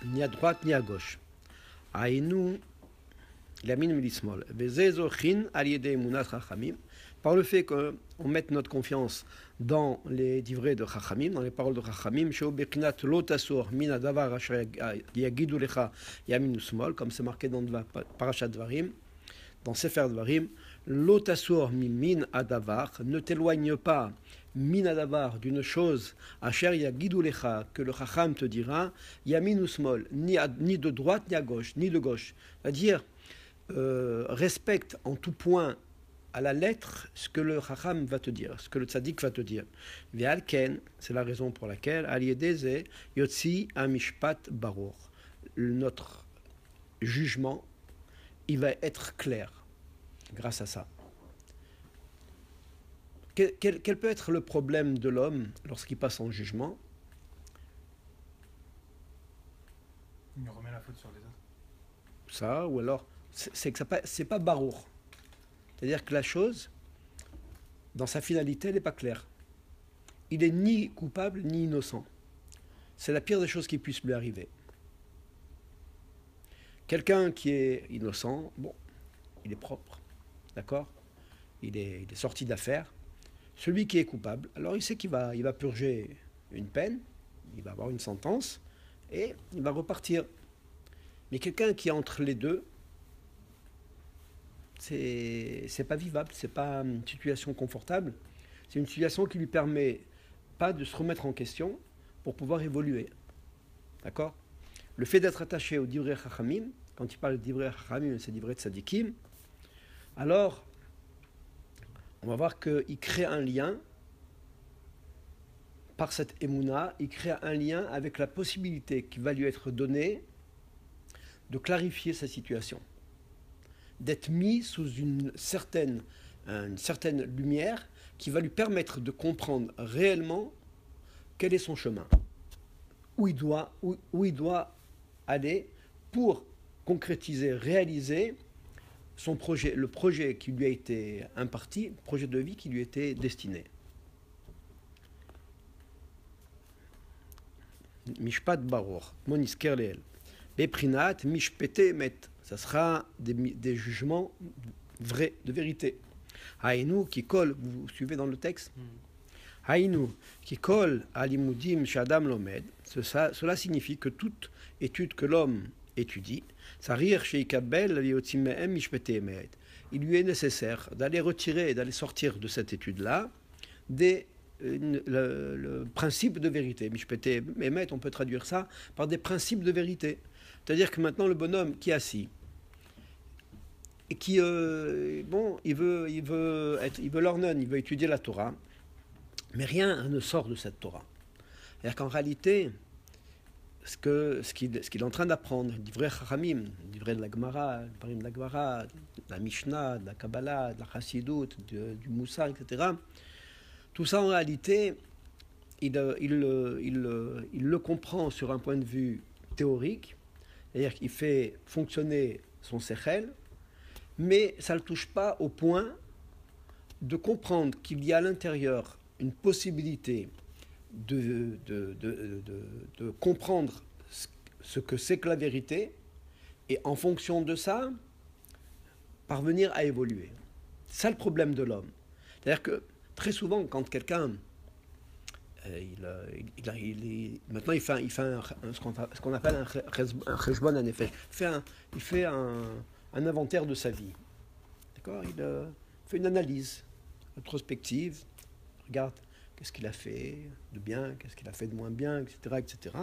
ni à droite ni à gauche. Aïnou, yamin milismol. Vezezochin aliyede emunat chachamim. Par le fait qu'on mette notre confiance dans les divrei de Chachamim, dans les paroles de Chachamim, comme c'est marqué dans Parashat Dvarim, dans Sefer Dvarim, Lotasor min adavar, ne t'éloigne pas min adavar d'une chose, asher yagidu lecha, que le Chacham te dira, yamin usmol, ni de droite ni à gauche, ni de gauche. C'est-à-dire, respecte en tout point à la lettre ce que le Chacham va te dire, ce que le Tzaddik va te dire. Ve'alken, c'est la raison pour laquelle, Aliedeze Yotzi Amishpat Baror. Notre jugement, il va être clair grâce à ça. Quel peut être le problème de l'homme lorsqu'il passe en jugement? Il remet la faute sur les autres. Ça, ou alors, c'est pas Barour. C'est-à-dire que la chose, dans sa finalité, elle n'est pas claire. Il est ni coupable ni innocent. C'est la pire des choses qui puissent lui arriver. Quelqu'un qui est innocent, bon, il est propre, d'accord, il est sorti d'affaire. Celui qui est coupable, alors il sait qu'il va purger une peine, il va avoir une sentence, et il va repartir. Mais quelqu'un qui est entre les deux, c'est pas vivable, c'est pas une situation confortable, c'est une situation qui lui permet pas de se remettre en question pour pouvoir évoluer. D'accord? Le fait d'être attaché au divrei chachamim, quand il parle de divrei chachamim, c'est divrei tzadikim, alors on va voir qu'il crée un lien par cette émouna, il crée un lien avec la possibilité qui va lui être donnée de clarifier sa situation, d'être mis sous une certaine lumière qui va lui permettre de comprendre réellement quel est son chemin, où il doit aller pour concrétiser, réaliser son projet, le projet qui lui a été imparti, le projet de vie qui lui était destiné. Mishpat baror, monisker leel. Beprinat, mishpete emet. Ça sera des jugements vrais, de vérité. Haïnou qui colle, vous suivez dans le texte? Haïnou qui colle à l'imoudim shadam lomed. Cela signifie que toute étude que l'homme étudie, sarir sheikabel liotimehem mishpete emet. Il lui est nécessaire d'aller retirer et d'aller sortir de cette étude-là le principe de vérité. Mishpete emet, on peut traduire ça par des principes de vérité. C'est-à-dire que maintenant le bonhomme qui est assis et qui il veut l'ornon, il veut étudier la Torah, mais rien ne sort de cette Torah. C'est-à-dire qu'en réalité, ce qu'il est en train d'apprendre, d'ivrei Chachamim, d'ivrei de la Gemara, de la Gemara, de la Mishnah, de la Kabbalah, de la Chassidut, du Moussar, etc. Tout ça en réalité, il le comprend sur un point de vue théorique, c'est-à-dire qu'il fait fonctionner son sechel, mais ça ne le touche pas au point de comprendre qu'il y a à l'intérieur une possibilité de comprendre ce que c'est que la vérité, et en fonction de ça, parvenir à évoluer. C'est ça le problème de l'homme. C'est-à-dire que très souvent, quand quelqu'un maintenant il fait ce qu'on appelle un cheshbon en effet. Il fait un inventaire de sa vie. D'accord? Il fait une analyse rétrospective, regarde qu'est-ce qu'il a fait de bien, qu'est-ce qu'il a fait de moins bien, etc., etc.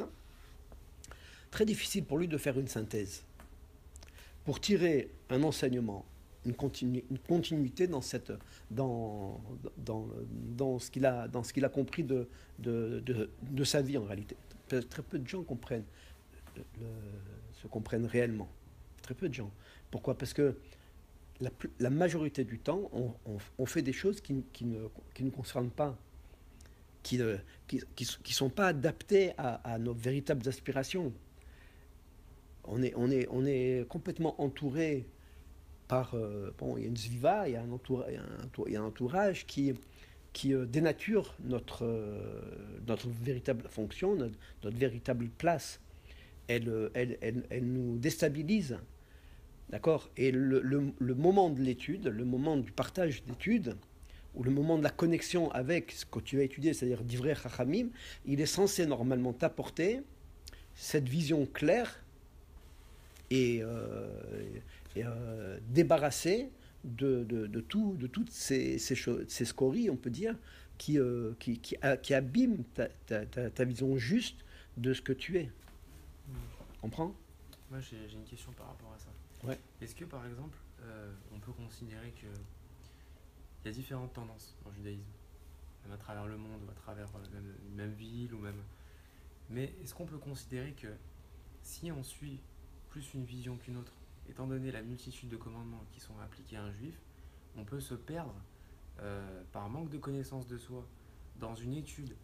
Très difficile pour lui de faire une synthèse. Pour tirer un enseignement, une continuité dans ce qu'il a compris de sa vie en réalité. Très peu de gens se comprennent réellement. Très peu de gens. Pourquoi? Parce que la majorité du temps, on fait des choses qui ne concernent pas, qui sont pas adaptées à nos véritables aspirations. On est complètement entouré par il y a une zviva, il y a un entourage qui dénature notre véritable fonction, notre véritable place elle nous déstabilise. D'accord? Et le moment de l'étude, le moment du partage d'études, ou le moment de la connexion avec ce que tu as étudié, c'est-à-dire d'Ivrei Chachamim, il est censé normalement t'apporter cette vision claire et, débarrasser de toutes ces choses, ces scories, on peut dire, qui abîment ta vision juste de ce que tu es. Comprends? Moi, j'ai une question par rapport à ça. Ouais. Est-ce que, par exemple, on peut considérer qu'il y a différentes tendances en judaïsme, même à travers le monde, ou à travers une même ville, ou même... Mais est-ce qu'on peut considérer que si on suit plus une vision qu'une autre, étant donné la multitude de commandements qui sont appliqués à un juif, on peut se perdre par manque de connaissance de soi dans une étude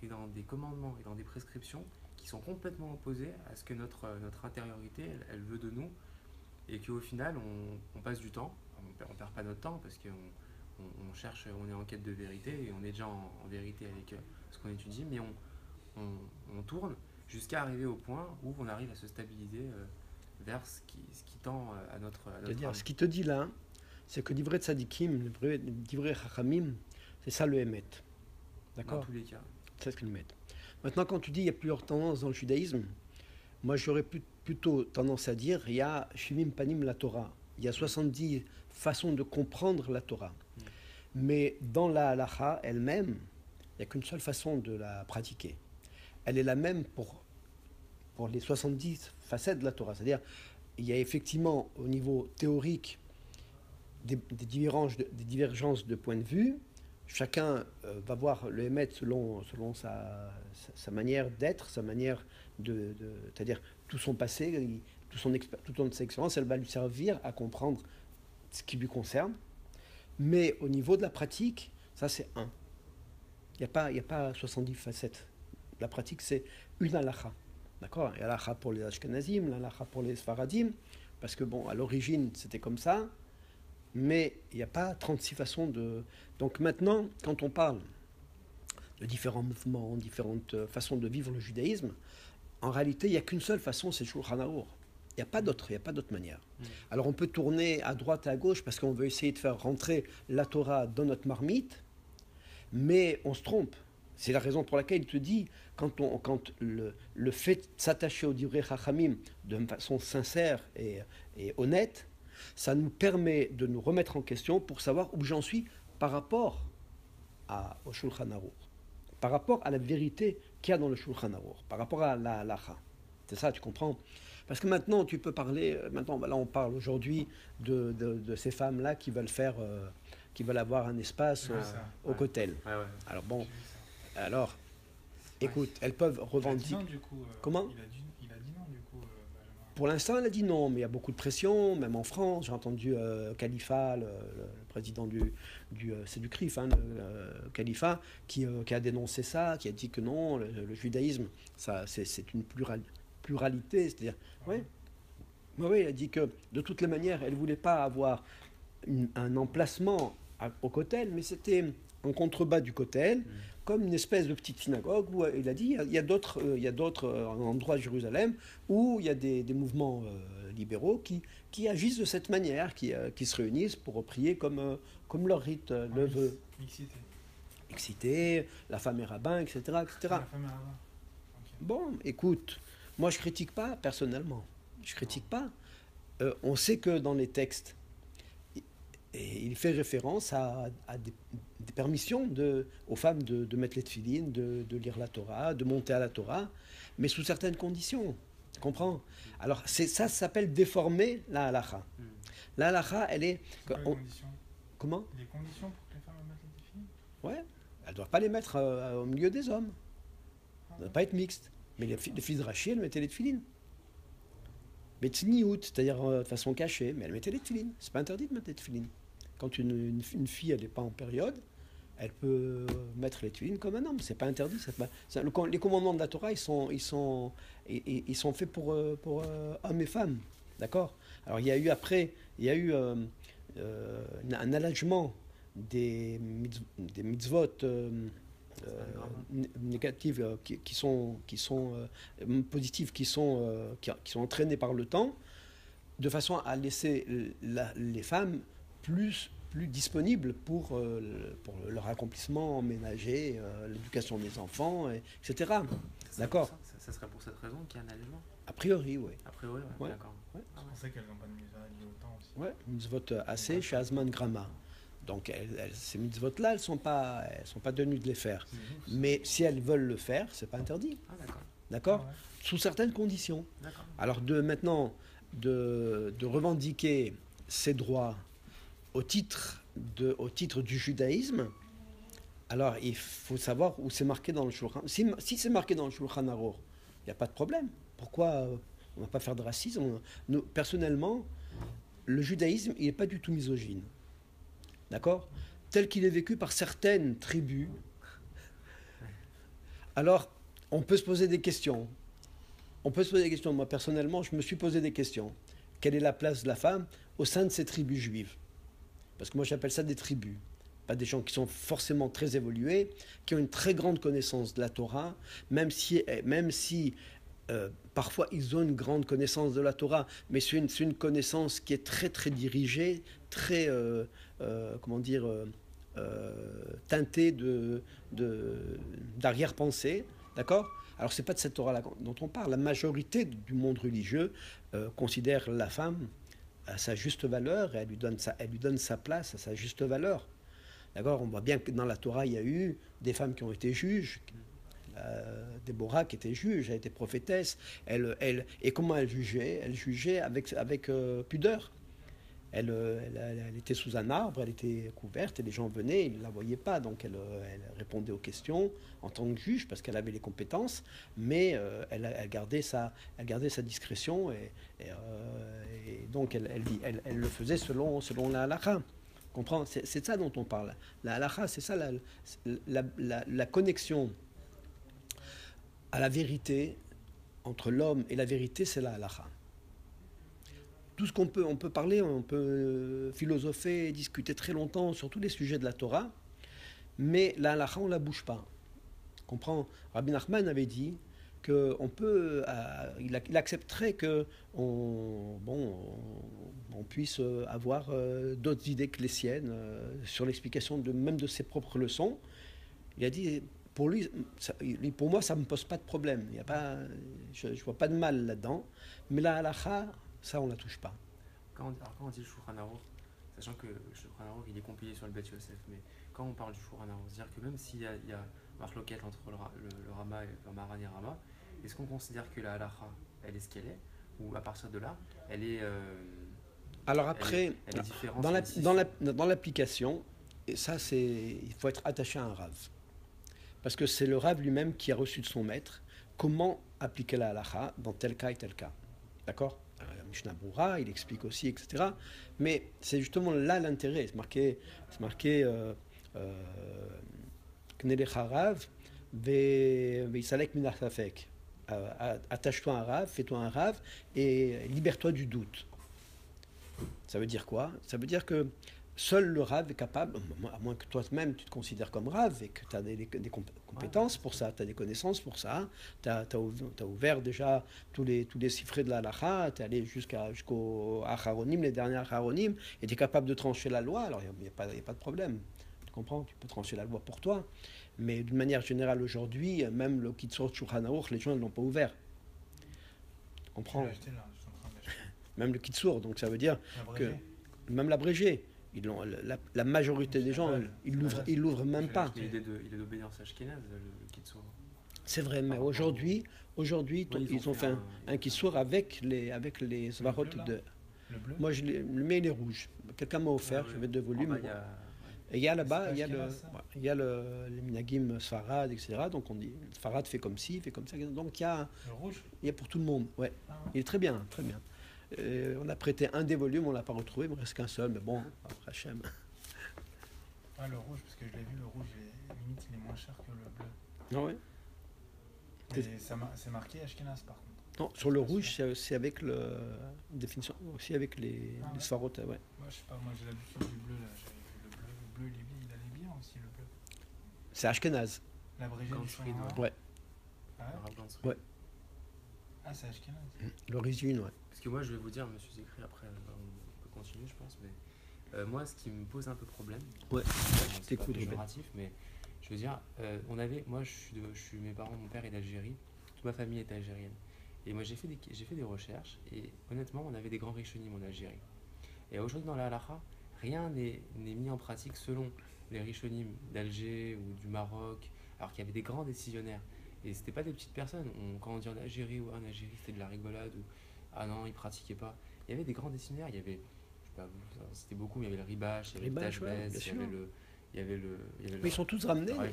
et dans des commandements et dans des prescriptions qui sont complètement opposés à ce que notre intériorité elle veut de nous, et qu'au final on passe du temps, on perd pas notre temps parce qu'on cherche, on est en quête de vérité et on est déjà en vérité avec ce qu'on étudie, mais on tourne jusqu'à arriver au point où on arrive à se stabiliser vers ce qui tend à notre C'est-à-dire, âme. ce qu'il te dit là, c'est que l'ivret tzadikim, l'ivret chachamim, c'est ça le émet. Dans D'accord? tous les cas. C'est ce qu'il met. Maintenant, quand tu dis il y a plusieurs tendances dans le judaïsme, moi j'aurais plutôt tendance à dire il y a Shivim Panim la Torah. Il y a 70 façons de comprendre la Torah. Mais dans la halacha elle-même, il n'y a qu'une seule façon de la pratiquer. Elle est la même pour les 70 facettes de la Torah. C'est-à-dire, il y a effectivement au niveau théorique des divergences de points de vue. Chacun va voir le émet selon sa manière d'être, sa manière c'est-à-dire tout son passé, toute son expérience, elle va lui servir à comprendre ce qui lui concerne. Mais au niveau de la pratique, ça c'est un. Il n'y a pas 70 facettes. La pratique, c'est une halakha. D'accord? Il y a l'halakha pour les Ashkenazim, l'halakha pour les Sfaradim, parce que bon, à l'origine, c'était comme ça, mais il n'y a pas 36 façons de... Donc maintenant, quand on parle de différents mouvements, différentes façons de vivre le judaïsme, en réalité, il n'y a qu'une seule façon, c'est le Shulchan Aruch. Il n'y a pas d'autre manière. Alors on peut tourner à droite et à gauche parce qu'on veut essayer de faire rentrer la Torah dans notre marmite, mais on se trompe. C'est la raison pour laquelle il te dit, quand le fait de s'attacher au Divrei Chachamim de façon sincère et honnête, ça nous permet de nous remettre en question pour savoir où j'en suis par rapport au Shulchan Aruch, par rapport à la vérité qu'il y a dans le Shulchan Aruch, par rapport à la halacha. C'est ça, tu comprends? Parce que maintenant, tu peux parler, là on parle aujourd'hui de ces femmes-là qui veulent avoir un espace au Kotel. Ouais. Alors bon, alors, écoute, elles peuvent revendiquer. Il a dit non, du coup. Comment? Il a dit non, du coup, Benjamin. Pour l'instant, elle a dit non, mais il y a beaucoup de pression, même en France. J'ai entendu Khalifa, le président c'est du CRIF, hein, le Khalifa, qui a dénoncé ça, qui a dit que non, le judaïsme, ça, c'est une pluralité, c'est-à-dire, oui, il a dit que de toutes les manières, elle ne voulait pas avoir un emplacement au Kotel, mais c'était en contrebas du Kotel, comme une espèce de petite synagogue où il a dit il y a d'autres endroits de Jérusalem où il y a des mouvements libéraux qui agissent de cette manière, qui se réunissent pour prier comme leur rite le veut. Mixité, la femme est rabbin, etc. La femme est rabbin. Okay. Bon, écoute, moi je critique pas personnellement. Je critique pas. On sait que dans les textes, il fait référence à des permissions aux femmes de mettre les tefilines, de lire la Torah, de monter à la Torah, mais sous certaines conditions. Tu comprends? Alors ça s'appelle déformer la halakha. La halakha, elle est... C'est quoi les conditions? Comment? Les conditions pour que les femmes mettent les tefilines? Ouais, elles ne doivent pas les mettre au milieu des hommes. Ça ne doit pas être mixte. Mais les filles de Rachid, elles mettaient les tefilines. Mais tzniout, c'est-à-dire de façon cachée, mais elles mettaient les tefilines. C'est pas interdit de mettre les tefilines. Quand une fille, elle n'est pas en période, elle peut mettre les tefilines comme un homme. C'est pas interdit. Les commandements de la Torah, ils sont faits pour hommes et femmes. D'accord? Alors il y a eu un allègement des mitzvot négatives qui sont positives, qui sont entraînées par le temps, de façon à laisser les femmes plus disponibles pour leur accomplissement ménager, l'éducation des enfants, etc. D'accord. Ça serait pour cette raison qu'il y a un allègement. A priori, oui. A priori, ouais. Ouais. D'accord. Ouais. Je pensais qu'elles n'ont pas de mitzvah liée au temps aussi. Ouais, mitzvot assez chez Azman Grama. Donc ces mitzvot-là, elles sont pas tenues de les faire. Mais si elles veulent le faire, c'est pas interdit. Ah, d'accord. D'accord. Ah ouais. Sous certaines conditions. D'accord. Alors maintenant de revendiquer ces droits au titre du judaïsme, alors il faut savoir où c'est marqué dans le Shulchan. Si c'est marqué dans le Shulchan Aruch, il n'y a pas de problème. Pourquoi on ne va pas faire de racisme? Nous, personnellement, le judaïsme, il n'est pas du tout misogyne. D'accord? Tel qu'il est vécu par certaines tribus. Alors, on peut se poser des questions. Moi, personnellement, je me suis posé des questions. Quelle est la place de la femme au sein de ces tribus juives? Parce que moi, j'appelle ça des tribus. Pas des gens qui sont forcément très évolués, qui ont une très grande connaissance de la Torah, même si parfois ils ont une grande connaissance de la Torah, mais c'est une connaissance qui est très très dirigée, très teintée d'arrière-pensée, d'accord? Alors c'est pas de cette Torah-là dont on parle. La majorité du monde religieux considère la femme à sa juste valeur et elle lui donne sa place à sa juste valeur. D'accord? On voit bien que dans la Torah, il y a eu des femmes qui ont été juges. Déborah qui était juge, elle était prophétesse. Et comment elle jugeait? Elle jugeait avec pudeur. Elle était sous un arbre, elle était couverte et les gens venaient, ils ne la voyaient pas. Donc elle répondait aux questions en tant que juge parce qu'elle avait les compétences, mais elle gardait sa discrétion et donc elle le faisait selon la halakha. Comprends? C'est de ça dont on parle. La halakha, c'est ça la connexion à la vérité entre l'homme et la vérité, c'est la halakha. Tout ce on peut parler, on peut philosopher, discuter très longtemps sur tous les sujets de la Torah, mais la halakha, on ne la bouge pas. Comprends? Rabbi Nachman avait dit qu'on peut, il accepterait que on puisse avoir d'autres idées que les siennes sur l'explication même de ses propres leçons. Il a dit, pour moi, ça ne me pose pas de problème. Je ne vois pas de mal là-dedans, mais la halakha, ça, on ne la touche pas. Quand on dit le Shulchan Aruch, sachant que le Shulchan Aruch, il est compilé sur le Bet Yosef, mais quand on parle du Shulchan Aruch, c'est-à-dire que même s'il y a marloquette entre le Rama et le Maran et Rama, est-ce qu'on considère que la halakha, elle est ce qu'elle est, ou à partir de là, elle est alors après, elle est différente dans l'application, et ça, il faut être attaché à un Rav. Parce que c'est le Rav lui-même qui a reçu de son maître comment appliquer la halakha dans tel cas et tel cas. D'accord? Mishnah Brura, il explique aussi, etc. Mais c'est justement là l'intérêt. C'est marqué Knelech Harav Veisalek Min Safek. Attache-toi à un Rav, fais-toi un Rav et libère-toi du doute. Ça veut dire quoi? Ça veut dire que seul le Rav est capable, à moins que toi-même tu te considères comme Rav et que tu as des compétences pour ça, tu as des connaissances pour ça, tu as ouvert déjà tous les chiffrés de la halakha, tu es allé jusqu'aux acharonim, les derniers acharonim, et tu es capable de trancher la loi, alors il n'y a pas de problème. Tu comprends? Tu peux trancher la loi pour toi. Mais d'une manière générale aujourd'hui, même le Kitzur Shulchan Aruch, les gens ne l'ont pas ouvert. Tu comprends? Je l'ai acheté là, je suis en train d'acheter. Même le Kitzur, donc ça veut dire L'abrégé. que même l'abrégé. La majorité des gens, ils l'ouvrent même pas. Mais il est d'obédience ashkénaze, le Kitzur. C'est vrai, mais aujourd'hui, ils ont fait un Kitzur avec les svarot de. Le bleu. Moi, le mien, il est rouge. Quelqu'un m'a offert, j'avais 2 volumes. Et il y a là-bas, il y a les minagim Sfarad, etc. Donc on dit, Sfarad fait comme ci, fait comme ça. Donc il Le rouge. y a pour tout le monde. Ouais. Ah ouais. Il est très bien, très bien. On a prêté un des volumes, on ne l'a pas retrouvé, il ne me reste qu'un seul, mais bon, Hachem. Ah, le rouge, parce que je l'ai vu, le rouge, limite, il est moins cher que le bleu. Ah ouais? Et c'est marqué Ashkenaz, par contre. Non, sur le rouge, c'est avec la définition, aussi avec les Sfarot, ouais. Moi, je sais pas, moi j'ai l'habitude du bleu, là. J'avais vu le bleu. Le bleu, il allait bien aussi, le bleu. C'est Ashkenaz. L'abrégé du Gansfried, Shulchan Aruch. Ouais. Ah ouais Rav Gansfried. Ouais. Ah, c'est Ashkenaz. L'origine, ouais. Parce que moi, je vais vous dire, monsieur Zécry, après, on peut continuer, je pense, mais moi, ce qui me pose un peu problème, Ouais. c'est pas T'écoute, Robert. péjoratif, mais je veux dire, moi, mes parents, mon père est d'Algérie, toute ma famille est algérienne. Et moi, j'ai fait des recherches, et honnêtement, on avait des grands rishonim en Algérie. Et aujourd'hui, dans la halakha, rien n'est mis en pratique selon les rishonim d'Alger ou du Maroc, alors qu'il y avait des grands décisionnaires. Et c'était pas des petites personnes. Quand on dit en Algérie ou en Algérie, c'était de la rigolade ou ah non, ils pratiquaient pas. Il y avait des grands décisionnaires. Il y avait, je sais pas, c'était beaucoup. Mais il y avait le Ribache, il y avait le Ribache, ouais, Tajbez, bien il y sûr. avait il y avait Mais ils sont tous ramenés, Ouais,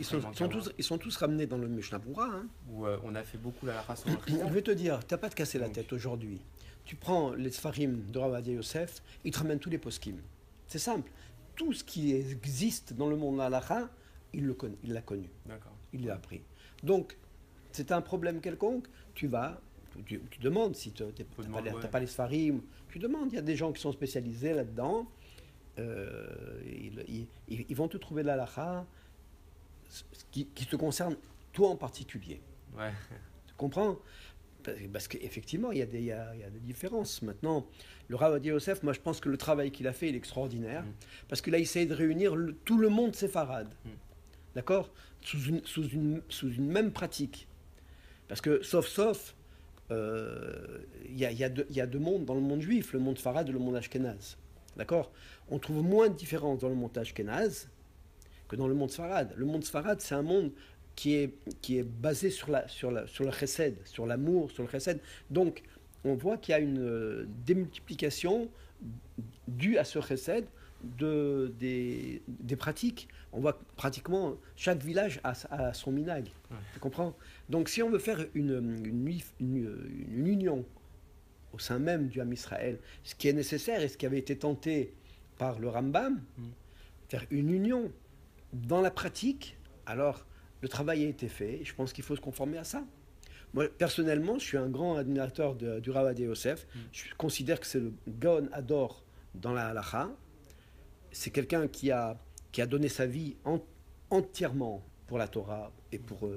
ils sont tous ramenés dans le Mishnah Berurah, hein. où on a fait beaucoup la halakha sur le Je Khida. vais te dire, tu n'as pas de casser la Donc. tête aujourd'hui. Tu prends les Sfarim de Rav Ovadia Yosef, ils te ramènent tous les poskim. C'est simple. Tout ce qui existe dans le monde de la halakha, il l'a connu, D'accord. il l'a appris. Donc, c'est un problème quelconque, tu demandes si tu n'as demander, ouais. pas les Sfarim, tu demandes, il y a des gens qui sont spécialisés là-dedans, ils vont te trouver la halakha qui te concerne toi en particulier. Ouais. Tu comprends? Parce qu'effectivement, il y a des différences. Maintenant, le Rav Ovadia Yosef, moi je pense que le travail qu'il a fait, il est extraordinaire, parce qu'il a essayé de réunir tout le monde séfarade. D'accord? Sous une même pratique. Parce que, sauf, il y a deux mondes dans le monde juif, le monde farad et le monde ashkénaze. D'accord? On trouve moins de différences dans le monde ashkénaze que dans le monde sfarad. Le monde sfarad, c'est un monde qui est basé sur le chesed, sur l'amour, sur le chesed. Donc, on voit qu'il y a une démultiplication due à ce chesed des pratiques. On voit que pratiquement chaque village a son minag. Ouais. Tu comprends? Donc, si on veut faire une union au sein même du Ham Israël, ce qui est nécessaire et ce qui avait été tenté par le Rambam, faire une union dans la pratique, alors le travail a été fait, et je pense qu'il faut se conformer à ça. Moi, personnellement, je suis un grand admirateur du Rav Ovadia Yosef. Je considère que c'est le Gaon Hador dans la halakha. C'est quelqu'un qui a donné sa vie entièrement pour la Torah et pour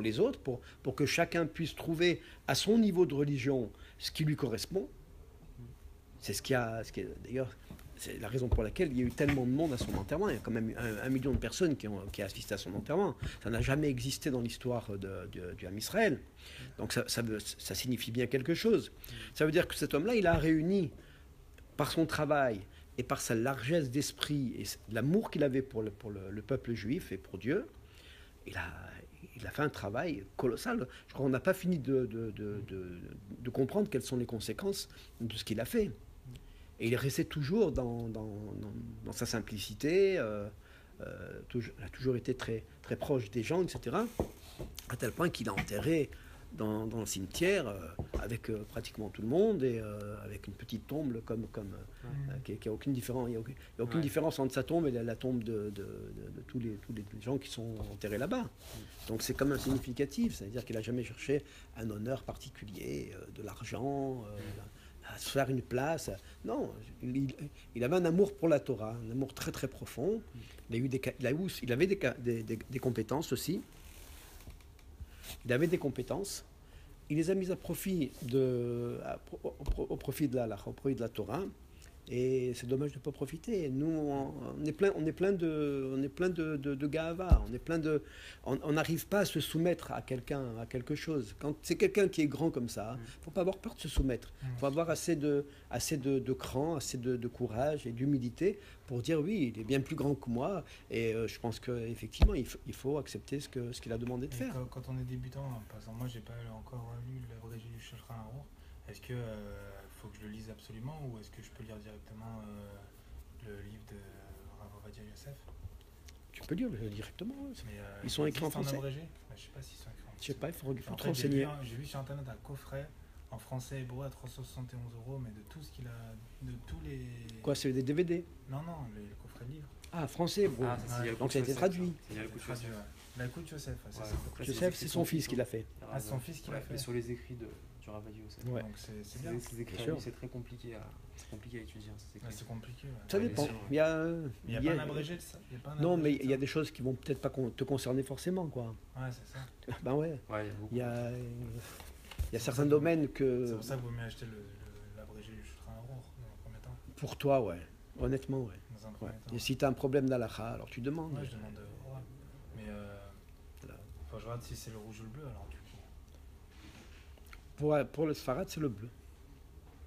les autres, pour que chacun puisse trouver à son niveau de religion ce qui lui correspond. C'est d'ailleurs, c'est la raison pour laquelle il y a eu tellement de monde à son enterrement. Il y a quand même 1 million de personnes qui ont assisté à son enterrement. Ça n'a jamais existé dans l'histoire du Ham Israël. Donc ça signifie bien quelque chose. Ça veut dire que cet homme-là, il a réuni, par son travail et par sa largesse d'esprit et l'amour qu'il avait pour le peuple juif et pour Dieu, il a fait un travail colossal. Je crois qu'on n'a pas fini de comprendre quelles sont les conséquences de ce qu'il a fait. Et il est resté toujours dans sa simplicité, il a toujours été très, très proche des gens, etc. À tel point qu'il a enterré dans le cimetière avec pratiquement tout le monde et avec une petite tombe qui a aucune différence. Il n'y a aucune différence entre sa tombe et la tombe de tous les gens qui sont enterrés là-bas. Donc c'est quand même significatif, c'est-à-dire qu'il n'a jamais cherché un honneur particulier, de l'argent, à se faire une place. Non, il avait un amour pour la Torah, un amour très très profond. Il avait des compétences aussi. Il avait des compétences. Il les a mises à profit au profit de la Torah. Et c'est dommage de ne pas profiter. Nous, on est plein de gahava. On n'arrive pas à se soumettre à quelque chose. Quand c'est quelqu'un qui est grand comme ça, il ne faut pas avoir peur de se soumettre. Il faut avoir assez de cran, assez de courage et d'humilité pour dire oui, il est bien plus grand que moi. Et je pense qu'effectivement, il faut accepter ce qu'il a demandé de faire. Quand on est débutant, par exemple, moi, j'ai pas encore lu l'abrégé du Shulchan Aruch. Est-ce que faut que je le lise absolument ou est-ce que je peux lire directement le livre de Rav Ovadia Yosef? Tu peux lire directement. Mais, ils sont écrits en français. Abrégé je sais pas s'ils sont écrits en français. Je sais pas, il faut te fait, renseigner. J'ai vu sur internet un coffret en français et hébreu à 371 €, mais de tout ce qu'il a, de tous les. Quoi, c'est des DVD? Non, les coffrets de livres. Ah, français, hébreu. Ah, ça, c'est Yalkut Donc ça a été Yosef, traduit. ça. C'est Yalkut Traduit, Yosef. ouais. L'Alcout Yosef, c'est Ouais. ça. Après, Joseph, c'est écrit son fils qui l'a fait. Ah, c'est son fils qui l'a fait. Mais sur les écrits du Rav Yosef. Ouais. Donc c'est bien. Ces écrits, Bien sûr. c'est très compliqué à étudier. Hein, ces Ouais, écrits. c'est compliqué. Ouais. Ça Ouais, dépend. bien sûr. Il y a, Il n'y a il y pas a- un abrégé de ça. Il y a pas un Non, mais abrégé de il y a ça. des choses qui vont peut-être pas te concerner forcément, quoi. Ouais, c'est ça. Ben ouais. Ouais, il y a beaucoup. Il y a certains domaines C'est que, pour ça que vous mieux acheter l'abrégé du Shulchan Aruch dans un premier temps. pour toi, ouais. Honnêtement, ouais. Dans un Ouais. premier temps. Et si tu as un problème d'halakha, alors tu demandes. Ouais, je demande. Ouais. Mais Voilà. faut que je regarde si c'est le rouge ou le bleu alors du coup. Pour le Sfarad, c'est le bleu.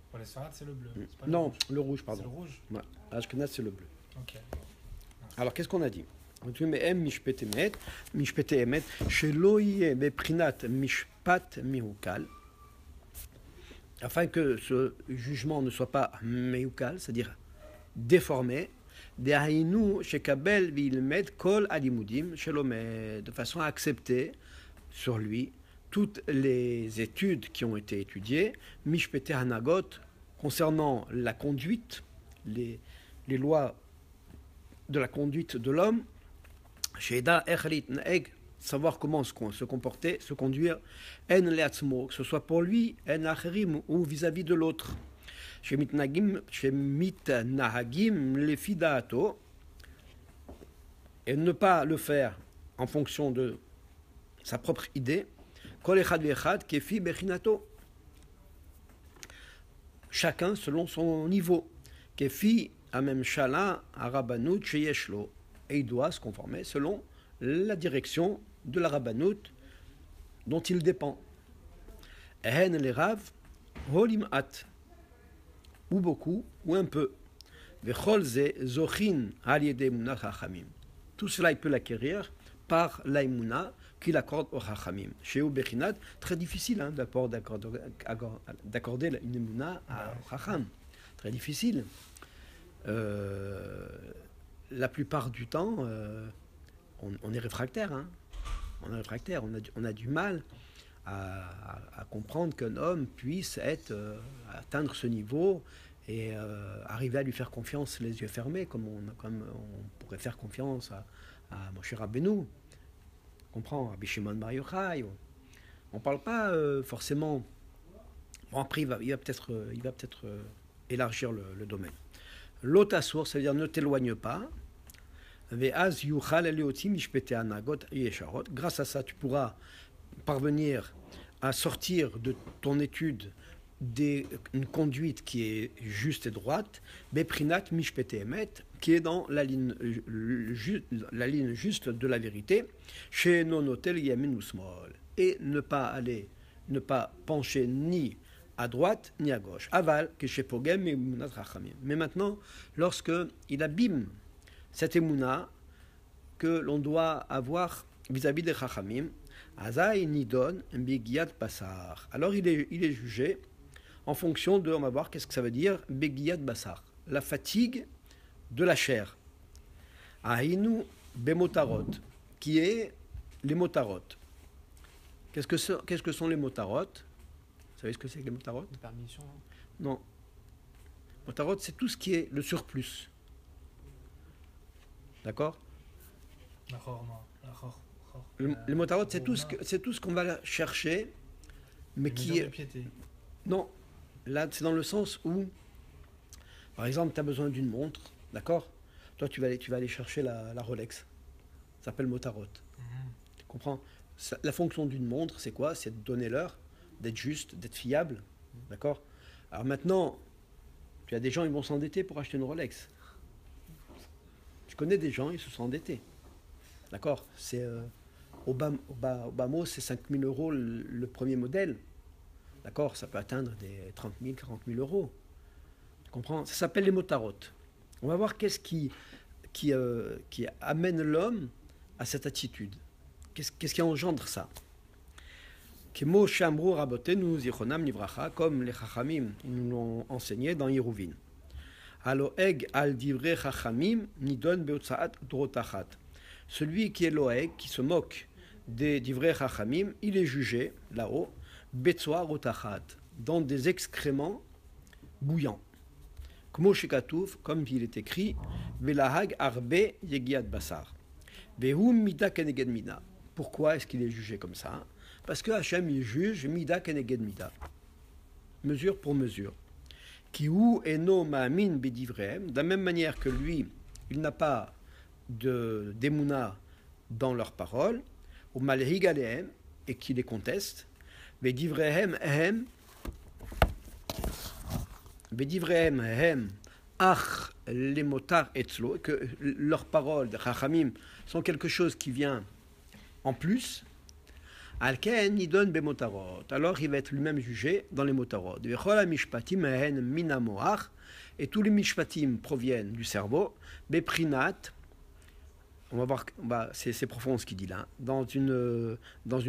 Pour les Sfarad, c'est le bleu. C'est pas le Non, rouge. le rouge, C'est pardon. le rouge. Ouais. Ashkenaz, c'est le bleu. Ok. Alors, qu'est-ce qu'on a dit משפטי אמת, שלא יהיה בבחינת משפט מעוקל, afin que ce jugement ne soit pas מעוקל, c'est-à-dire déformé, דהיינו שקבל וילמד כל הלימודים שלומד, de façon à accepter sur lui toutes les études qui ont été étudiées, משפטי הנהגות, concernant la conduite, les lois de la conduite de l'homme, שידע איך להתנהג, savoir comment se comporter, se conduire, en לעצמו, que ce soit pour lui, en לאחרים, ou vis-à-vis de l'autre. שמתנהגים לפי דעתו, et ne pas le faire en fonction de sa propre idée, כל אחד ואחד כפי בחינתו. Chacun selon son niveau. כפי הממשלה הרבנות שיש לו. Et il doit se conformer selon la direction de la rabbanout dont il dépend. Ehen les rav, holim at, ou beaucoup, ou un peu. Vechol ze zochin al yedei emunah chachamim. Tout cela, il peut l'acquérir par l'aïmouna qu'il accorde aux chachamim. Chez Ubechinat, très difficile hein, d'accorder une émouna à chacham. Très difficile. La plupart du temps, on est réfractaire. Hein. On est réfractaire. On a du mal à comprendre qu'un homme puisse atteindre ce niveau et arriver à lui faire confiance les yeux fermés, comme on pourrait faire confiance à Moshe Rabbeinu. On comprend, à Bishimon Bar Yochai. On ne parle pas forcément. Bon, après, il va peut-être élargir le domaine. L'otasour, ça veut dire ne t'éloigne pas. Grâce à ça, tu pourras parvenir à sortir de ton étude une conduite qui est juste et droite, Beprinat Mishpete Emet, qui est dans la ligne juste de la vérité, chez Nonotel Yamin Usmol, et ne pas pencher ni à droite ni à gauche. Aval, que chez Pogem et Emunat Rachamim. Mais maintenant, lorsque il abîme cette émouna que l'on doit avoir vis-à-vis des Chachamim, Azaï Nidon Begiyat Basar. Alors il est jugé en fonction de, on va voir qu'est-ce que ça veut dire, Begiyat Basar, la fatigue de la chair. Aïnu Bemotarot, qui est les motarot. Qu'est-ce que sont les motarot? Vous savez ce que c'est que les motarot? Une permission, hein. Non. Motarot, c'est tout ce qui est le surplus. D'accord? Les motarot, c'est tout ce qu'on va chercher, mais qui est... Non. Là, c'est dans le sens où, par exemple, tu as besoin d'une montre, d'accord? Toi, tu vas aller chercher la Rolex. Ça s'appelle motarot. Tu comprends? La fonction d'une montre, c'est quoi? C'est de donner l'heure, d'être juste, d'être fiable, d'accord? Alors maintenant, tu as des gens, ils vont s'endetter pour acheter une Rolex. Je connais des gens, ils se sont endettés. D'accord? C'est Obama, c'est 5 000 euros le premier modèle. D'accord? Ça peut atteindre des 30 000, 40 000 euros. Tu comprends? Ça s'appelle les motarotes. On va voir qu'est-ce qui amène l'homme à cette attitude. Qu'est-ce qui engendre ça? Kemo Shamru Rabotenu Zichronam Livracha, comme les Chachamim nous l'ont enseigné dans Yeruvin. Aloeg al divrei Chachamim nidon beotsaat drotachat. Celui qui est loeg, qui se moque des divrei Chachamim, il est jugé là-haut, betsoa rotachat, dans des excréments bouillants. Kmo shekatouf, comme il est écrit, Velahag arbe yegiat basar. Vehu mida keneged mida. Pourquoi est-ce qu'il est jugé comme ça? Parce que Hachem, il juge mida keneged mida. Mesure pour mesure. Kihu eno ma'amin bedivrehem. De la même manière que lui, il n'a pas d'émouna dans leurs paroles, ou malhig alehem, et qui les conteste. Bedivrehem ehem. Bedivrehem ehem. Ach les motar etzlo, que leurs paroles de Chachamim sont quelque chose qui vient en plus. Alken nidon bemotarot. Alors il va être lui-même jugé dans les motarot. Vechol mishpatim ehen mina moach, et tous les mishpatim proviennent du cerveau. Beprinat. On va voir, c'est profond ce qu'il dit là. Dans une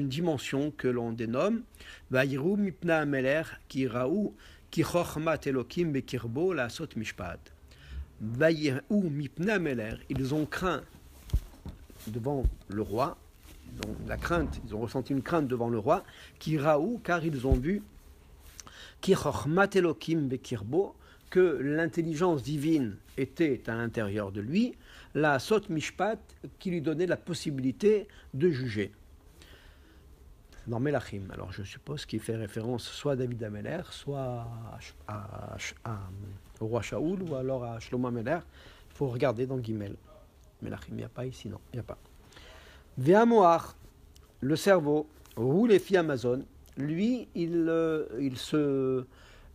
dimension que l'on dénomme Vayiru mipna ameler ki raou. Ki chochmat elokim bekirbo la sot mishpat. Vayiru mipna meler. Ils ont craint devant le roi. Donc la crainte, ils ont ressenti une crainte devant le roi. Ki raou, car ils ont vu ki chochmat elokim bekirbo, que l'intelligence divine était à l'intérieur de lui. La sot mishpat, qui lui donnait la possibilité de juger. Dans Melachim. Alors je suppose qu'il fait référence soit à David Ameler, soit au roi Shaoul, ou alors à Shlomo Ameler. Il faut regarder dans Gimel. Melachim, il n'y a pas ici, non, il n'y a pas. Ve'amoach, le cerveau, ou les filles Amazon, lui,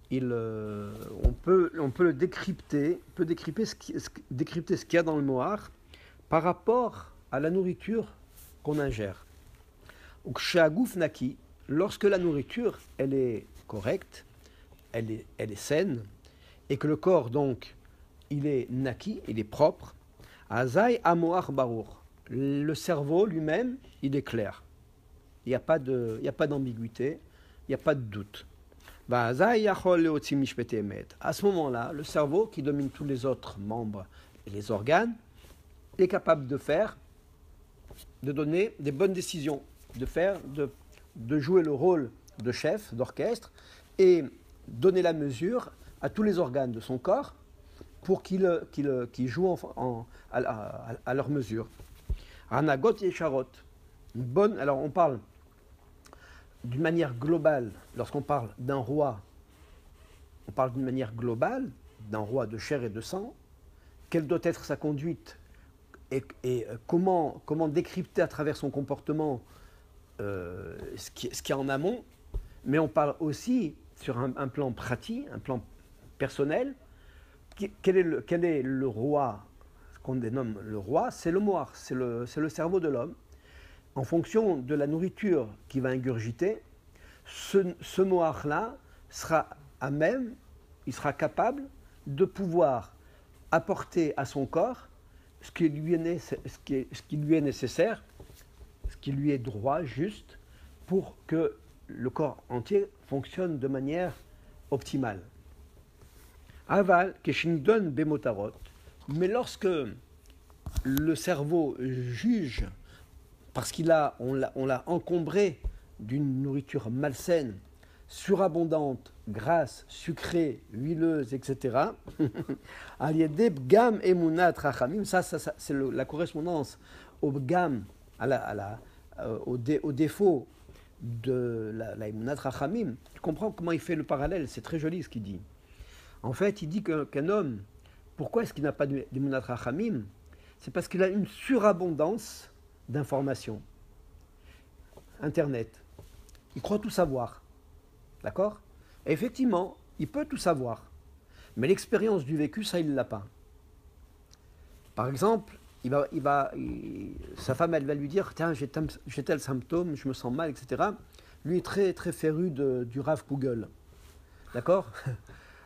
on peut le décrypter, décrypter ce qu'il y a dans le moach par rapport à la nourriture qu'on ingère. Lorsque la nourriture elle est correcte, elle est saine, et que le corps donc il est naki, il est propre, azai amoach barour, le cerveau lui-même il est clair, il n'y a pas d'ambiguïté, il n'y a pas de doute. À ce moment-là, le cerveau qui domine tous les autres membres et les organes est capable de donner des bonnes décisions, de jouer le rôle de chef d'orchestre et donner la mesure à tous les organes de son corps pour qu'ils jouent à leur mesure. Anagot yesharot. Alors on parle d'une manière globale, lorsqu'on parle d'un roi, on parle d'une manière globale, d'un roi de chair et de sang, quelle doit être sa conduite et comment décrypter à travers son comportement ce qui est en amont, mais on parle aussi sur un plan pratique, un plan personnel. Quel est le roi? Ce qu'on dénomme le roi, c'est le moach, c'est le cerveau de l'homme. En fonction de la nourriture qu'il va ingurgiter, ce moach-là sera à même, il sera capable de pouvoir apporter à son corps ce qui lui est nécessaire, ce qui lui est droit, juste, pour que le corps entier fonctionne de manière optimale. Aval, keshinidon bemotarot. Mais lorsque le cerveau juge, parce on l'a encombré d'une nourriture malsaine, surabondante, grasse, sucrée, huileuse, etc. Aliedeb gam emunat rachamim, ça c'est la correspondance au gam, au défaut de la emunat rachamim. Tu comprends comment il fait le parallèle? C'est très joli ce qu'il dit. En fait, il dit qu'un homme, pourquoi est-ce qu'il n'a pas d'emunat rachamim? C'est parce qu'il a une surabondance d'informations. Internet. Il croit tout savoir. D'accord? Et effectivement, il peut tout savoir. Mais l'expérience du vécu, ça, il ne l'a pas. Par exemple, sa femme, elle va lui dire, tiens, j'ai tel symptôme, je me sens mal, etc. Lui est très, très féru du Rav Google. D'accord?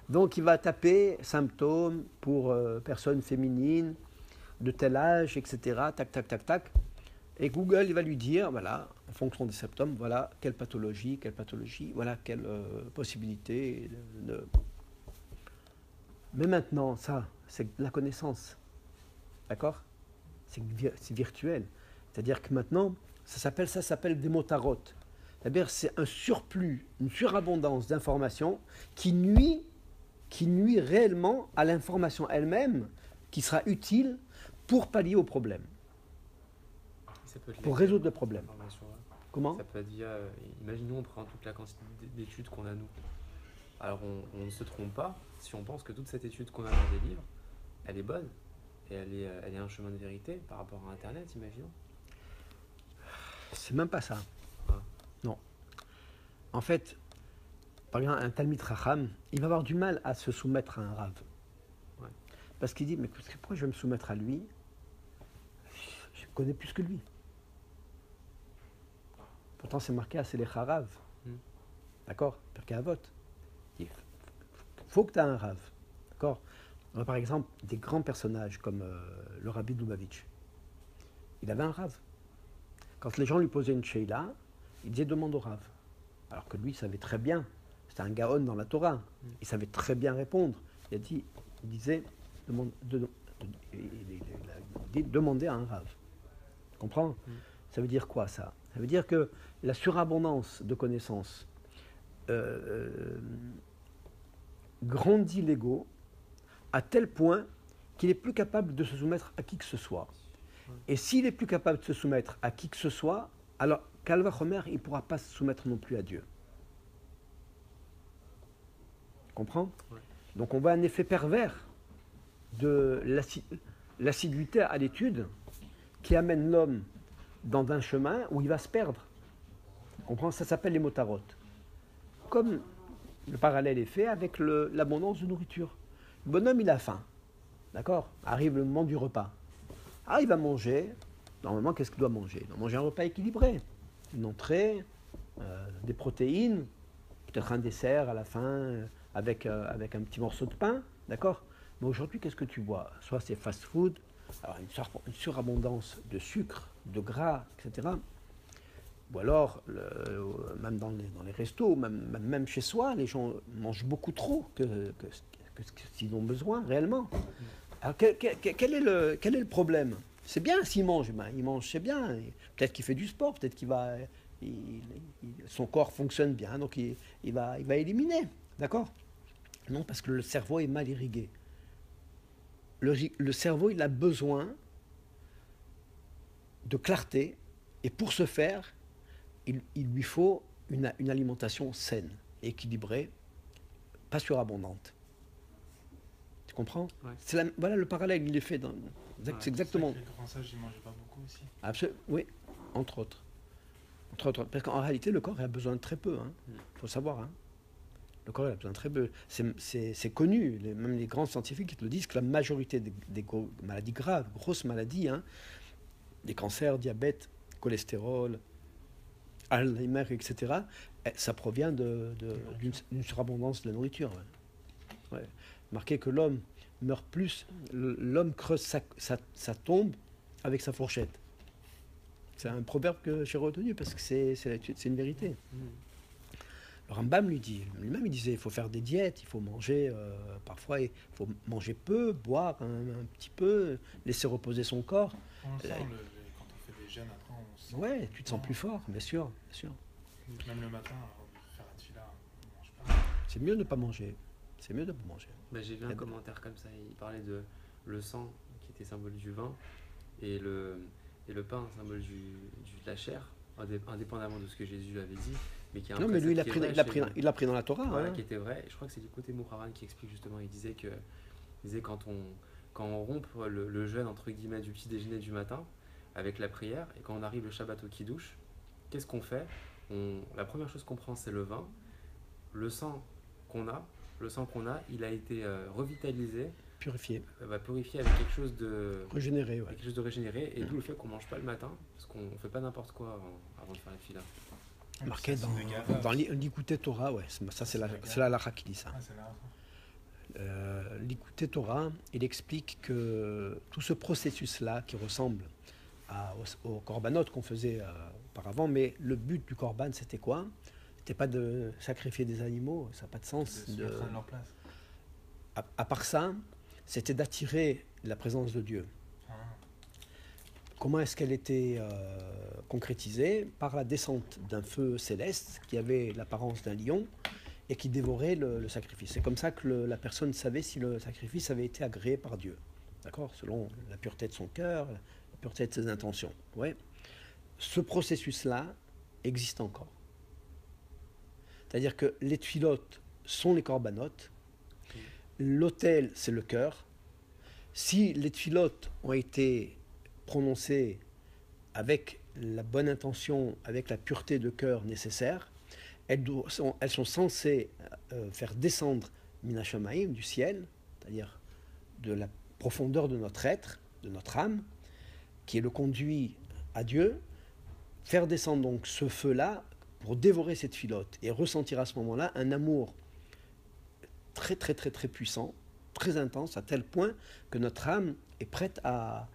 Donc, il va taper symptômes pour personnes féminines, de tel âge, etc. Tac, tac, tac, tac. Et Google, il va lui dire, voilà, en fonction des symptômes, voilà, quelle pathologie, voilà, quelle possibilité. Mais maintenant, ça, c'est la connaissance. D'accord? C'est virtuel. C'est-à-dire que maintenant, ça s'appelle des motarotes. C'est-à-dire c'est un surplus, une surabondance d'informations qui nuit qui nuit réellement à l'information elle-même, qui sera utile pour pallier au problème, Ça peut être pour les- résoudre le problème. informations-là. Comment? Ça peut être via, imaginons on prend toute la quantité d'études qu'on a nous. Alors on ne se trompe pas si on pense que toute cette étude qu'on a dans des livres, elle est bonne et elle est un chemin de vérité par rapport à Internet, imaginons. C'est même pas ça. Ah. Non. En fait, par exemple, un Talmid Chacham, il va avoir du mal à se soumettre à un Rav. Ouais. Parce qu'il dit, mais pourquoi je vais me soumettre à lui? Je connais plus que lui. Pourtant, c'est marqué à Selecha Rav. Mm. D'accord? Perké Avot. Il faut que tu aies un Rav. D'accord? On a par exemple des grands personnages comme le Rabbi de Lubavitch. Il avait un Rav. Quand les gens lui posaient une sheila, il disait demande au Rav. Alors que lui, il savait très bien. C'était un gaon dans la Torah. Il savait très bien répondre. Il disait il a dit demandez à un Rav. Tu comprends? Ça veut dire quoi ça? Ça veut dire que la surabondance de connaissances grandit l'ego à tel point qu'il est plus capable de se soumettre à qui que ce soit. Et s'il est plus capable de se soumettre à qui que ce soit, alors Kalva Chomer, il ne pourra pas se soumettre non plus à Dieu. Tu comprends? Ouais. Donc on voit un effet pervers de l'assiduité à l'étude qui amène l'homme dans un chemin où il va se perdre. Tu comprends? Ça s'appelle les motarotes. Comme le parallèle est fait avec l'abondance de nourriture. Le bonhomme, il a faim. D'accord? Arrive le moment du repas. Ah, il va manger. Normalement, qu'est-ce qu'il doit manger? Il doit manger un repas équilibré. Une entrée, des protéines, peut-être un dessert à la fin avec un petit morceau de pain. D'accord? Mais aujourd'hui, qu'est-ce que tu bois? Soit c'est fast-food, alors une surabondance de sucre, de gras, etc. Ou alors, même dans les restos, même chez soi, les gens mangent beaucoup trop que ce qu'ils ont besoin réellement. Alors, quel est le problème? C'est bien s'il mange, il mange, c'est bien. Peut-être qu'il fait du sport, peut-être son corps fonctionne bien, donc il va éliminer. D'accord? Non, parce que le cerveau est mal irrigué. Le cerveau, il a besoin de clarté, et pour ce faire, il lui faut une alimentation saine, équilibrée, pas surabondante. Tu comprends? Ouais. Voilà le parallèle, il est fait. C'est exactement. Les grands sages, ils mangeaient pas beaucoup aussi. Oui, entre autres. Parce qu'en réalité, le corps a besoin de très peu. Il faut savoir. Le corps a besoin de très peu. C'est connu. Même les grands scientifiques ils te le disent que la majorité des maladies graves, grosses maladies, des cancers, diabète, cholestérol, Alzheimer, etc., ça provient d'une surabondance de la nourriture. Ouais. Marqué que l'homme meurt plus, l'homme creuse sa tombe avec sa fourchette. C'est un proverbe que j'ai retenu parce que c'est une vérité. Le Rambam lui-même il disait il faut faire des diètes, il faut manger parfois, il faut manger peu, boire un petit peu, laisser reposer son corps. On sent quand on fait des jeûnes, après on se sent. Ouais, tu te sens plus fort, bien sûr. Même le matin, avant de faire la tefila, on mange pas. C'est mieux de ne pas manger. C'est mieux de ne pas manger. Bah, j'ai vu un commentaire comme ça, il parlait de le sang qui était symbole du vin et le pain symbole de la chair, indépendamment de ce que Jésus avait dit, mais qui a un Non, mais lui, précepte il l'a pris dans la Torah. voilà, qui était vrai. Et je crois que c'est du côté Mouraran qui explique justement, il disait quand on rompt le jeûne entre guillemets du petit déjeuner du matin avec la prière et quand on arrive le Shabbat au Kiddush, qu'est-ce qu'on fait? La première chose qu'on prend, c'est le vin, le sang qu'on a, il a été revitalisé, Purifié. Purifié avec quelque chose de régénéré, quelque chose de régénéré, et d'où le fait qu'on mange pas le matin, parce qu'on fait pas n'importe quoi avant de faire la fila. Marqué dans l'Ikouté Torah, ouais, ça c'est la halakha qui dit ça. Ah, c'est là. L'Ikouté Torah, il explique que tout ce processus-là qui ressemble au korbanot qu'on faisait auparavant, mais le but du korban c'était quoi? C'était pas de sacrifier des animaux, ça n'a pas de sens. De se mettre à leur place. À part ça, c'était d'attirer la présence de Dieu. Comment est-ce qu'elle était concrétisée? Par la descente d'un feu céleste qui avait l'apparence d'un lion et qui dévorait le sacrifice. C'est comme ça que la personne savait si le sacrifice avait été agréé par Dieu. D'accord? Selon la pureté de son cœur, la pureté de ses intentions. Ouais. Ce processus-là existe encore. C'est-à-dire que les tfilotes sont les corbanotes, l'autel, c'est le cœur. Si les tfilotes ont été prononcées avec la bonne intention, avec la pureté de cœur nécessaire, elles sont censées faire descendre Minashamaim, du ciel, c'est-à-dire de la profondeur de notre être, de notre âme, qui est le conduit à Dieu, faire descendre donc ce feu-là pour dévorer cette filote et ressentir à ce moment-là un amour très très très très puissant, très intense, à tel point que notre âme est prête à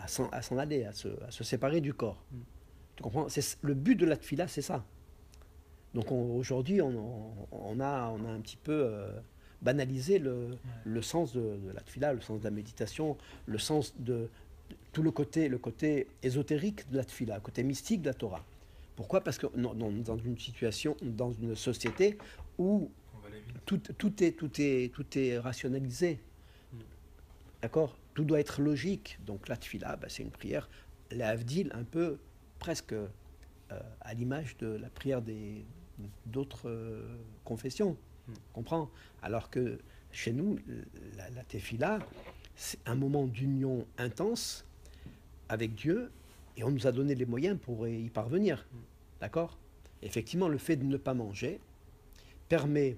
s'en aller, à se séparer du corps. Tu comprends? Le but de la tfila, c'est ça. Donc aujourd'hui, on a un petit peu banalisé le sens de la tfila, le sens de la méditation, le sens de tout le côté ésotérique de la tfila, le côté mystique de la Torah. Pourquoi? Parce que dans une situation, dans une société où tout est rationalisé. D'accord? Tout doit être logique. Donc la tfila, c'est une prière, la havdil, un peu presque à l'image de la prière d'autres confessions. Comprends? Alors que chez nous, la tefila, c'est un moment d'union intense avec Dieu et on nous a donné les moyens pour y parvenir. D'accord? Effectivement, le fait de ne pas manger permet,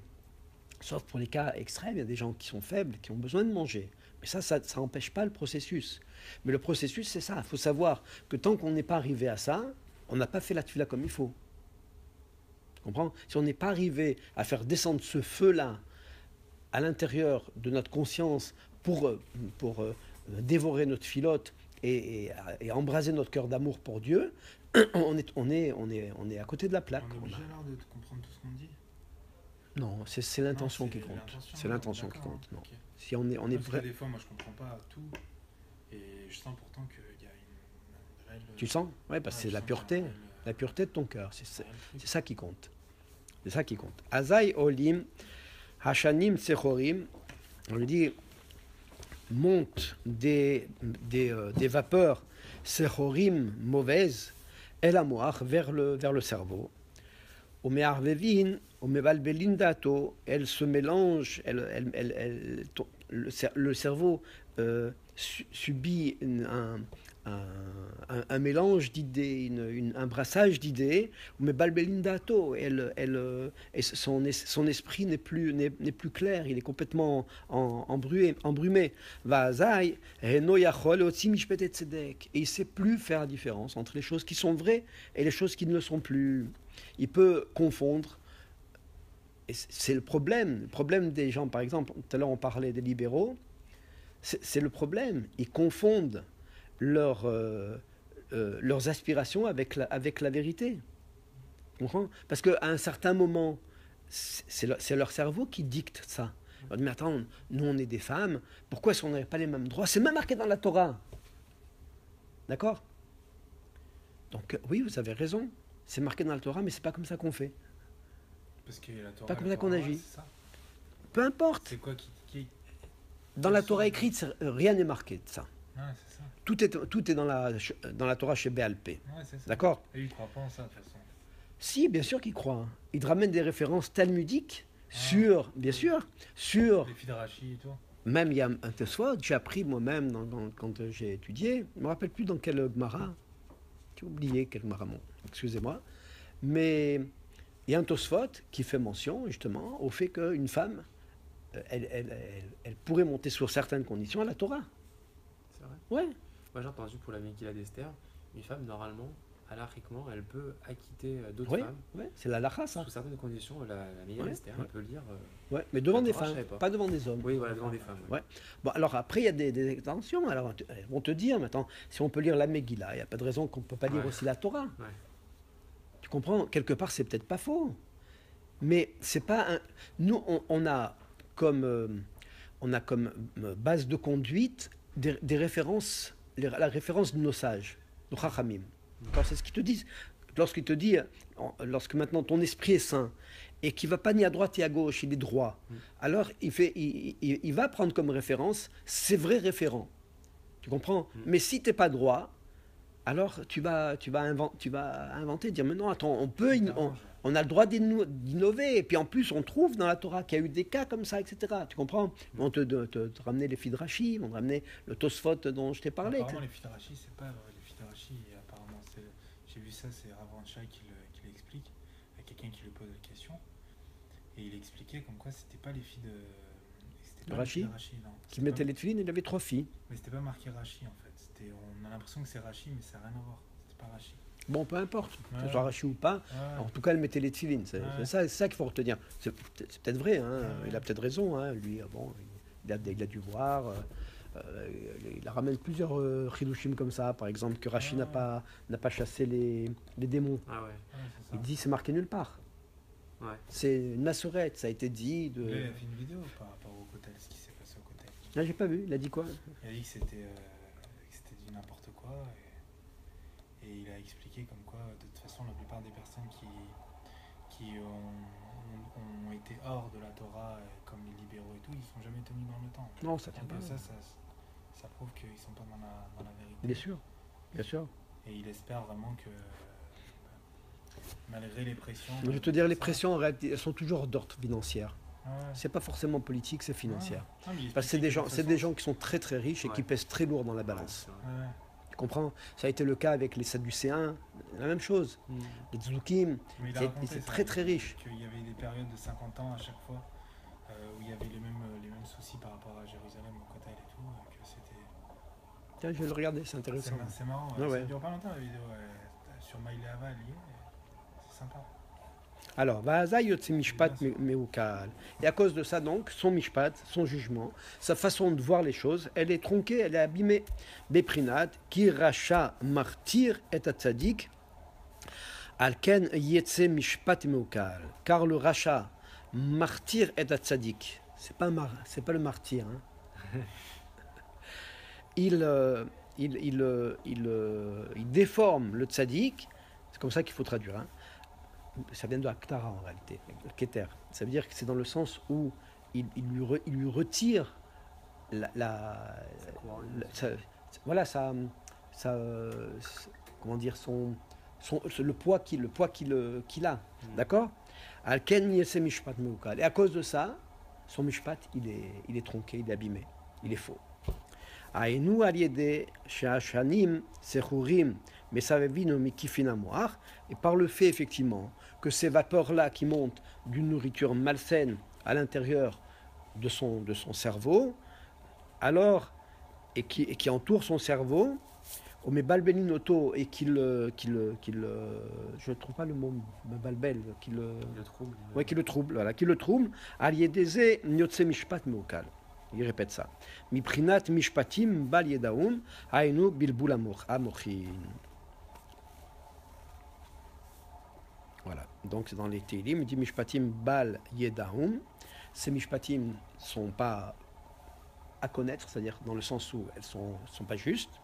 sauf pour les cas extrêmes, il y a des gens qui sont faibles, qui ont besoin de manger. Mais ça n'empêche pas le processus. Mais le processus, c'est ça. Il faut savoir que tant qu'on n'est pas arrivé à ça, on n'a pas fait la tefila comme il faut. Tu comprends? Si on n'est pas arrivé à faire descendre ce feu-là à l'intérieur de notre conscience pour dévorer notre filote et embraser notre cœur d'amour pour Dieu, on est à côté de la plaque. On est obligé alors de comprendre tout ce qu'on dit? Non, c'est l'intention qui compte. C'est l'intention qui compte. Non. Si on est Parce que des fois, moi, je comprends pas tout, et je sens pourtant qu'il y a une réelle... Tu le sens? Oui, parce que c'est la pureté de ton cœur. C'est ça qui compte. C'est ça qui compte. Azai olim, hashanim sechorim, on lui dit, monte des vapeurs sechorim mauvaises, el amoach, vers le cerveau. Omearvevin, omevalbelin dato, elle se mélange, le cerveau subit un mélange d'idées, un brassage d'idées, mais balbelindato, son esprit n'est plus clair, il est complètement embrumé. Vazai, et il ne sait plus faire la différence entre les choses qui sont vraies et les choses qui ne le sont plus. Il peut confondre. Et c'est le problème des gens, par exemple, tout à l'heure on parlait des libéraux, c'est le problème, ils confondent leurs aspirations avec la vérité. Parce qu'à un certain moment, c'est leur cerveau qui dicte ça. On dit, mais attends, nous on est des femmes, pourquoi est-ce qu'on n'avait pas les mêmes droits? C'est même marqué dans la Torah. D'accord? Donc oui, vous avez raison, c'est marqué dans la Torah, mais c'est pas comme ça qu'on fait. Parce que la Torah, pas comme ça qu'on agit. Ça. Peu importe. C'est quoi qui... Dans la Torah écrite, rien n'est marqué de ça. Ouais, c'est ça. Tout est dans la Torah chez BLP. Ouais, c'est ça. D'accord? Et il ne croit pas en ça, de toute façon. Si, bien sûr qu'il croit. Il te ramène des références talmudiques sur, bien sûr, sur... Les filles de Rachi et tout. Même il y a un Tosfot, j'ai appris moi-même quand j'ai étudié, je ne me rappelle plus dans quel Gemara, j'ai oublié quel Gemara, excusez-moi, mais il y a un Tosfot qui fait mention justement au fait qu'une femme, elle pourrait monter sur certaines conditions à la Torah. C'est vrai? Ouais. Moi j'ai entendu pour la Megillah d'Esther, une femme normalement, halakhiquement, elle peut acquitter d'autres Oui, femmes. ouais, c'est la halakha, ça. Sous certaines conditions, la Megillah Ouais, d'Esther, ouais. elle peut lire. Ouais, mais devant la des Torah, je femmes, savais pas devant des hommes. Oui, voilà, devant des femmes. Ouais. Bon, alors après, il y a des extensions. Alors, elles vont te dire, maintenant, si on peut lire la Megillah, il n'y a pas de raison qu'on ne peut pas lire aussi la Torah. Ouais. Tu comprends? Quelque part, c'est peut-être pas faux. Mais c'est pas un... Nous, on a comme base de conduite des références, la référence de nos sages, nos chachamim. C'est ce qu'ils te disent. lorsqu'il te dit, lorsque maintenant ton esprit est sain, et qu'il ne va pas ni à droite ni à gauche, il est droit, alors il va prendre comme référence ses vrais référents. Tu comprends? Mais si tu n'es pas droit, alors tu vas inventer, dire, mais non, attends, on a le droit d'innover, et puis en plus on trouve dans la Torah qu'il y a eu des cas comme ça, etc. Tu comprends? On te ramener les filles de Rashi, on te ramener le Tosfot dont je t'ai parlé. Apparemment, les filles de Rashi, c'est pas les filles de Rashi, apparemment, j'ai vu ça, c'est Rav Ranchai qui l'explique, à quelqu'un qui lui pose la question, et il expliquait comme quoi c'était pas les filles de... C'était pas Rashi, les filles de Rashi, non. qui mettait les tefilines, il avait 3 filles. Mais c'était pas marqué Rashi en fait. On a l'impression que c'est Rashi, mais ça n'a rien à voir. C'était pas Rashi. Bon, peu importe, que ce Ouais. soit Rashi ou pas, Ouais. en tout cas, elle mettait les tefilines. C'est Ouais. c'est ça qu'il faut retenir. C'est peut-être vrai, hein, Ouais. il a peut-être raison. Hein, lui, bon, il a dû voir. Il ramène plusieurs chidushim comme ça, par exemple, que Rashi n'a pas chassé les démons. Ah ouais. Ouais, c'est ça. Il dit c'est marqué nulle part. Ouais. C'est une massorette, ça a été dit. Là, il a fait une vidéo par rapport au Kotel, ce qui s'est passé au Kotel. Là, j'ai pas vu, il a dit quoi? Il a dit que c'était du n'importe quoi et il a expliqué comme quoi de toute façon la plupart des personnes qui ont été hors de la Torah comme les libéraux et tout, ils sont jamais tenus dans le temps. Non, ça tient Donc pas. ça prouve qu'ils sont pas dans la vérité. Bien sûr, bien sûr. Et il espère vraiment que malgré les pressions. Je vais te dire, les pressions, en réalité, elles sont toujours d'ordre financier. Ouais. C'est pas forcément politique, c'est financier. Ouais. Non, mais il Parce que c'est expliquait des de gens qui sont très très riches et qui Ouais. pèsent très lourd dans la balance. Ouais, toute façon. Ouais. Tu comprends? Ça a été le cas avec les Sadducéens, la même chose. c'est vrai. Les Tzoukim, Mais il a ils raconté étaient ça, très très riches. qu'il y avait des périodes de 50 ans à chaque fois où il y avait les mêmes soucis par rapport à Jérusalem, au Kotel et tout, que c'était... Tiens, je vais le regarder, c'est intéressant. C'est marrant, Ah ouais. ça dure pas longtemps la vidéo, sur Maïle Ava, lié, c'est sympa. Alors, Va'aza yotse mishpat meukal. Et à cause de ça, donc, son mishpat, son jugement, sa façon de voir les choses, elle est tronquée, elle est abîmée. Beprinat, ki racha martir et atzadik, alken yetse mishpat meukal. Car le racha, martir et atzadik, c'est pas le martyr. Hein. Il déforme le tzadik, c'est comme ça qu'il faut traduire. Hein. Ça vient de Aktara en réalité, le Keter. Ça veut dire que c'est dans le sens où il lui retire comment dire, le poids qu'il a. D'accord? Alken yese mishpat meukal. Et à cause de ça, son mishpat, il est tronqué, il est abîmé, il est faux. Aïnou aliede she'ashanim sechurim mesavevino mikifin amoar. Et par le fait effectivement que ces vapeurs-là qui montent d'une nourriture malsaine à l'intérieur de son cerveau, alors et qui entoure son cerveau, au mebalbelinoto et je ne trouve pas le mot balbel, Le trouble. ouais, qui le trouble, voilà, qui le trouble, aliedeze nyotse mishpat meukal. Il répète ça. Miprinat mishpatim bal yedaum ainu bilbul amochin. Voilà. Donc c'est dans les Télim, il dit mishpatim bal yedaum. Ces mishpatim sont pas à connaître, c'est-à-dire dans le sens où elles sont pas justes.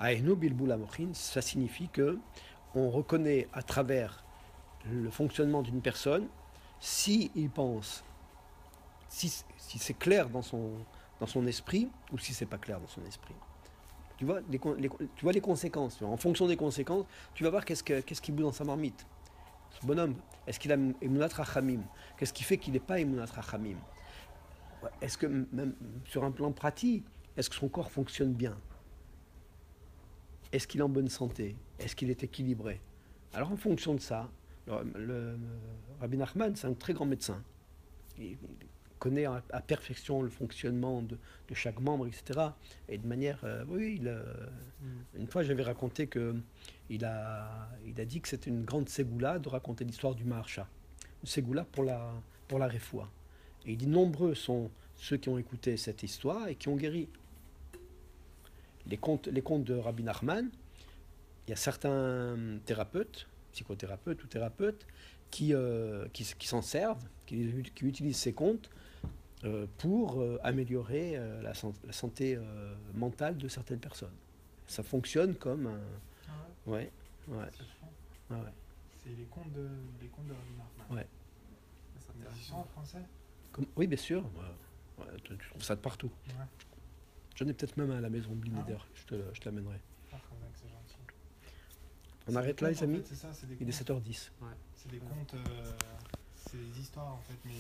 Ainu bilbul amochin, ça signifie que on reconnaît à travers le fonctionnement d'une personne si il pense, si c'est clair dans son esprit ou si c'est pas clair dans son esprit. Tu vois les conséquences. En fonction des conséquences, tu vas voir qu'est-ce qui bout dans sa marmite. Ce bonhomme, est-ce qu'il a Emunat Rachamim? Qu'est-ce qui fait qu'il n'est pas Emunat Rachamim? Est-ce que, même sur un plan pratique, est-ce que son corps fonctionne bien? Est-ce qu'il est en bonne santé? Est-ce qu'il est équilibré? Alors en fonction de ça, le Rabbi Nachman, c'est un très grand médecin. Il connaît à perfection le fonctionnement de chaque membre, etc. Et de manière... Une fois, j'avais raconté qu'il a dit que c'était une grande ségoula de raconter l'histoire du Maharsha. Une ségoula pour la refoua. Et il dit, nombreux sont ceux qui ont écouté cette histoire et qui ont guéri. Les contes de Rabbi Nachman, il y a certains thérapeutes, psychothérapeutes ou thérapeutes, qui s'en servent, qui utilisent ces contes pour améliorer la santé mentale de certaines personnes. Ça fonctionne comme un... Ah ouais. Ouais. C'est fou. Ah ouais. C'est les contes de Robin Hoffman. Ouais. C'est Mais ils intéressant. sont en français? Oui, bien sûr. Ouais, tu trouves ça de partout. Ouais. J'en ai peut-être même un à la maison, Blinder. Je te l'amènerai. Ah, faut bien que c'est gentil. On C'est arrête des là, contes, les en amis. fait, c'est ça, c'est des Il est contes. 7h10. C'est des contes, c'est des histoires en fait, mais